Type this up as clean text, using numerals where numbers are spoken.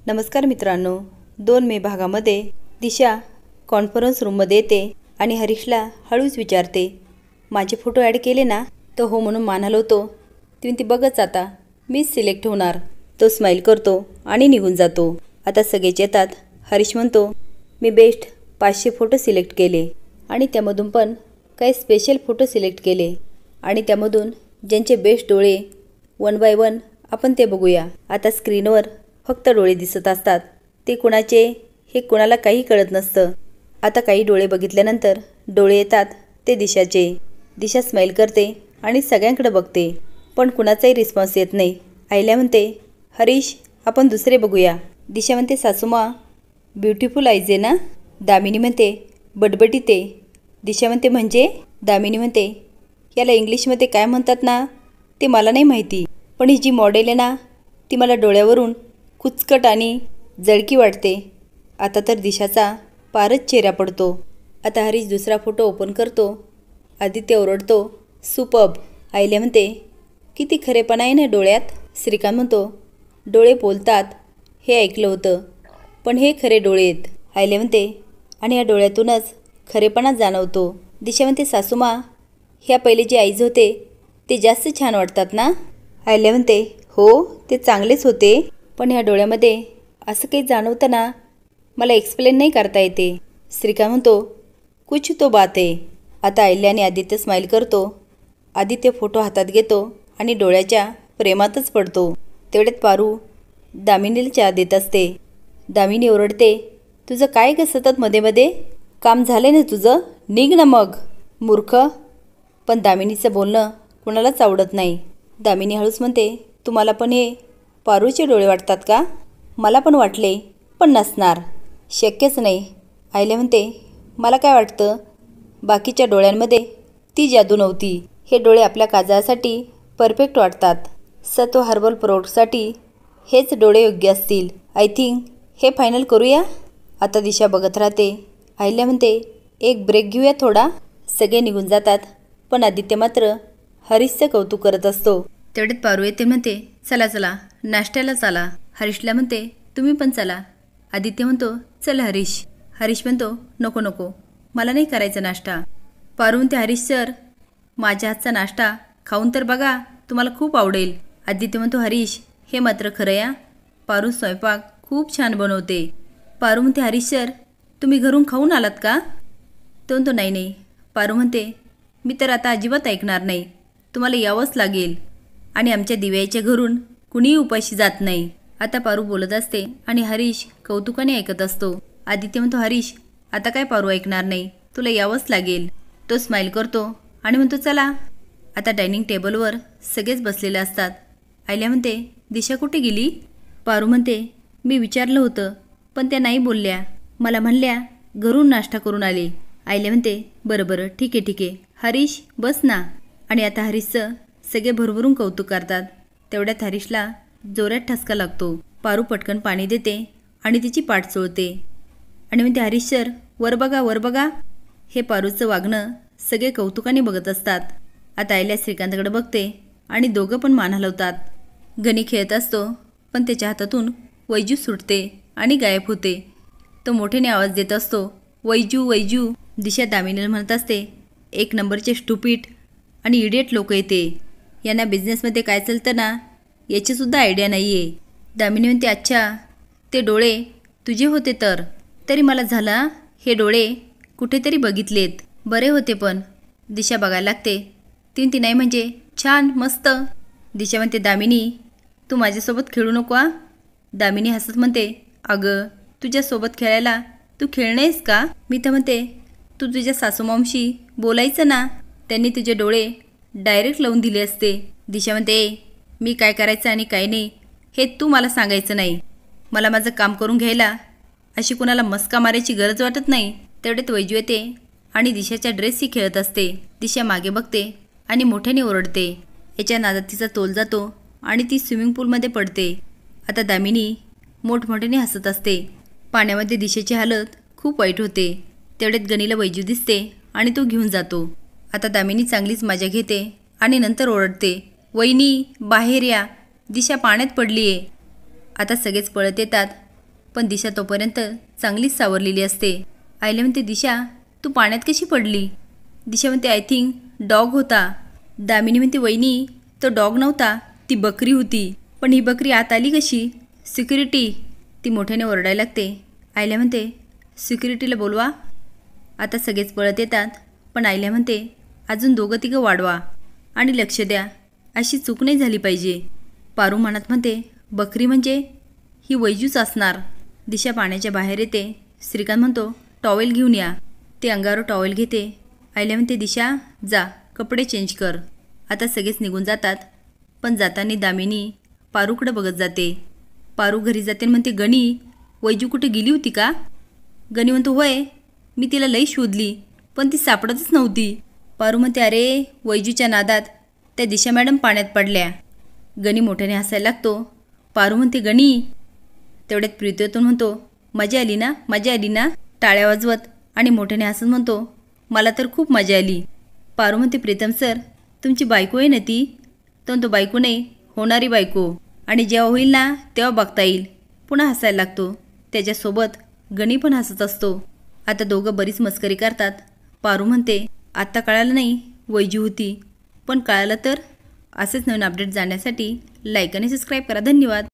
नमस्कार मित्रांनो, 2 मे भागामध्ये दिशा कॉन्फरन्स रूममध्ये येते आणि हरीशला हळूच विचारते, माझे फोटो ॲड केले ना? तो हो म्हणून मान हलवतो. ती म्हणते, बघच आता मीच सिलेक्ट होणार. तो स्माईल करतो आणि निघून जातो. आता सगळेच येतात. हरीश म्हणतो, मी बेस्ट 500 फोटो सिलेक्ट केले आणि त्यामधून पण काही स्पेशल फोटो सिलेक्ट केले आणि त्यामधून ज्यांचे बेस्ट डोळे 1 बाय 1 आपण ते बघूया. आता स्क्रीनवर फक्त डोळे दिसत असतात. ते कुणाचे हे कुणाला काही कळत नसतं. आता काही डोळे बघितल्यानंतर डोळे येतात ते दिशाचे. दिशा स्माईल करते आणि सगळ्यांकडे बघते, पण कुणाचाही रिस्पॉन्स येत नाही. आईला म्हणते, हरीश आपण दुसरे बघूया. दिशा म्हणते, सासूमा ब्युटिफुल आईज आहे ना? दामिनी म्हणते, बटबटीत आहे. दिशा म्हणते, म्हणजे? दामिनी म्हणते, याला इंग्लिशमध्ये काय म्हणतात ना ते मला नाही माहिती, पण ही जी मॉडेल आहे ना ती मला डोळ्यावरून कुचकट आणि जळकी वाटते. आता तर दिशाचा पारच चेहरा पडतो. आता हरीश दुसरा फोटो ओपन करतो. आदित्य ओरडतो, सुपर्ब. आईला म्हणते, किती खरेपणा आहे ना डोळ्यात. श्रीकांत म्हणतो, डोळे बोलतात हे ऐकलं होतं, पण हे खरे डोळे आहेत. आईला म्हणते, आणि या डोळ्यातूनच खरेपणा जाणवतो. दिशा म्हणते, सासूमा ह्या पहिले जे आईज होते ते जास्त छान वाटतात ना? आईला म्हणते, हो ते चांगलेच होते, पण ह्या डोळ्यामध्ये असं काही जाणवतं ना, मला एक्सप्लेन नाही करता येते. श्रीकांत म्हणतो, कुछ तो बात आहे. आता आईल्या आणि आदित्य स्माईल करतो. आदित्य फोटो हातात घेतो आणि डोळ्याच्या प्रेमातच पडतो. तेवढ्यात पारू दामिनीला चहा देत असते. दामिनी ओरडते, तुझं काय ग सतत मध्ये मध्ये? काम झाले ना तुझं, निघ ना मग मूर्ख. पण दामिनीचं बोलणं कुणालाच आवडत नाही. दामिनी हळूच म्हणते, तुम्हाला पण हे पारूचे डोळे वाटतात का? मला पण वाटले, पण नसणार, शक्यच नाही. आईला म्हणते, मला काय वाटतं, बाकीच्या डोळ्यांमध्ये ती जादू नव्हती. हे डोळे आपल्या काजळासाठी परफेक्ट वाटतात. सत्व हर्बल प्रोडक्टसाठी हेच डोळे योग्य असतील. आय थिंक हे फायनल करूया. आता दिशा बघत राहते. आईला म्हणते, एक ब्रेक घेऊया थोडा. सगळे निघून जातात, पण आदित्य मात्र हरीशचं कौतुक करत असतो. तेवढ्यात पारू येते. म्हणते, चला चला नाश्त्याला चला. हरीशला म्हणते, तुम्ही पण चला. आदित्य म्हणतो, चल हरीश. हरीश म्हणतो, नको नको मला नाही करायचा नाश्ता. पारू म्हणते, हरीश सर माझ्या हातचा नाश्ता खाऊन तर बघा, तुम्हाला खूप आवडेल. आदित्य म्हणतो, हरीश हे मात्र खरं या, पारू स्वयंपाक खूप छान बनवते. पारू म्हणते, हरीश सर तुम्ही घरून खाऊन आलात का? तो म्हणतो, नाही नाही. पारू म्हणते, मी तर आता अजिबात ऐकणार नाही, तुम्हाला यावंच लागेल. आणि आमच्या दिव्याच्या घरून कुणीही उपाशी जात नाही. आता पारू बोलत असते आणि हरीश कौतुकाने ऐकत असतो. आदित्य म्हणतो, हरीश आता काय पारू ऐकणार नाही, तुला यावंच लागेल. तो स्माईल करतो आणि म्हणतो, चला. आता डायनिंग टेबलवर सगळेच बसलेले असतात. आईला म्हणते, दिशा कुठे गेली? पारू म्हणते, मी विचारलं होतं, पण त्या नाही बोलल्या. मला म्हणल्या घरून नाश्ता करून आले. आईला म्हणते, बरं बरं ठीक आहे ठीक आहे, हरीश बस ना. आणि आता हरीशचं सगळे भरभरून कौतुक करतात. तेवढ्यात हरीशला जोरात ठसका लागतो. पारू पटकन पाणी देते आणि तिची पाठ चोळते आणि म्हणते, हरीश सर वर बघा वर बघा. हे पारूचं वागणं सगळे कौतुकाने बघत असतात. आता आईला श्रीकांतकडे बघते आणि दोघं पण मान हलवतात. गणी खेळत असतो, पण त्याच्या हातातून वैजू सुटते आणि गायब होते. तो मोठ्याने आवाज देत असतो, वैजू वैजू. दिशा दामिनीला म्हणत असते, एक नंबरचे स्टुपिड आणि इडियट लोक येते, यांना बिझनेसमध्ये काय चालतं ना याचीसुद्धा आयडिया नाही आहे. दामिनी म्हणते, अच्छा ते डोळे तुझे होते तर तरी मला झालं हे डोळे कुठेतरी बघितलेत, बरे होते पण. दिशा बघायला लागते. ती नाही म्हणजे छान मस्त. दिशा म्हणते, दामिनी तू माझ्यासोबत खेळू नको आ. दामिनी हसत म्हणते, अगं तुझ्यासोबत खेळायला तू खेळणेस का? मी तर म्हणते तू तुझ्या सासूमामशी बोलायचं ना, त्यांनी तुझे डोळे डायरेक्ट लावून दिले असते. दिशा म्हणते, मी काय करायचं आणि काय नाही हे तू मला सांगायचं नाही. मला माझं काम करून घ्यायला अशी कुणाला मस्का मारायची गरज वाटत नाही. तेवढ्यात वैजू येते आणि दिशाच्या ड्रेसही खेळत असते. दिशा मागे बघते आणि मोठ्याने ओरडते. याच्या नादात तिचा तोल जातो आणि ती स्विमिंग पूलमध्ये पडते. आता दामिनी मोठमोठ्याने हसत असते. पाण्यामध्ये दिशेची हालत खूप वाईट होते. तेवढ्यात गणीला वैजू दिसते आणि तो घेऊन जातो. आता दामिनी चांगलीच मजा घेते आणि नंतर ओरडते, वहिनी बाहेर या, दिशा पाण्यात पडली आहे. आता सगळेच पळत येतात पण दिशा तोपर्यंत चांगलीच सावरलेली असते. आईला म्हणते, दिशा तू पाण्यात कशी पडली? दिशा म्हणते, आय थिंक डॉग होता. दामिनी म्हणते, वहिनी तो डॉग नव्हता, ती बकरी होती. पण ही बकरी आत आली कशी? सिक्युरिटी, ती मोठ्याने ओरडायला लागते. आईला म्हणते, सिक्युरिटीला बोलवा. आता सगळेच पळत येतात, पण आईला म्हणते, अजून 2-3 वाढवा आणि लक्ष द्या, अशी चूक नाही झाली पाहिजे. पारू मनात म्हणते, बकरी म्हणजे ही वैजूच असणार. दिशा पाण्याच्या बाहेर येते. श्रीकांत म्हणतो, टॉवेल घेऊन या. ते अंगावर टॉवेल घेते. आईला म्हणते, दिशा जा कपडे चेंज कर. आता सगळेच निघून जातात, पण जाताना दामिनी पारूकडे बघत जाते. पारू घरी जाते म्हणते, गणी वैजू कुठे गेली होती का? गणी म्हणतो, होय मी तिला लई शोधली, पण ती सापडतच नव्हती. पारू म्हणते, अरे वैजूच्या नादात त्या दिशा मॅडम पाण्यात पडल्या. गणी मोठ्याने हसायला लागतो. पारू म्हणते, गणी. तेवढ्यात प्रीतम म्हणतो, मजा आली ना, मजा आली ना, टाळ्या वाजवत आणि मोठ्याने हसत म्हणतो, मला तर खूप मजा आली. पारू म्हणते, प्रीतम सर तुमची बायको आहे ना ती? तर तो बायको नाही, होणारी बायको, आणि जेव्हा होईल ना तेव्हा बघता येईल. पुन्हा हसायला लागतो. त्याच्यासोबत गणी पण हसत असतो. आता दोघं बरीच मस्करी करतात. पारू म्हणते, आत्ता कळालं नाही वैजू होती, पण कळालं तर. असेच नवीन अपडेट जाण्यासाठी लाईक आणि सबस्क्राईब करा. धन्यवाद.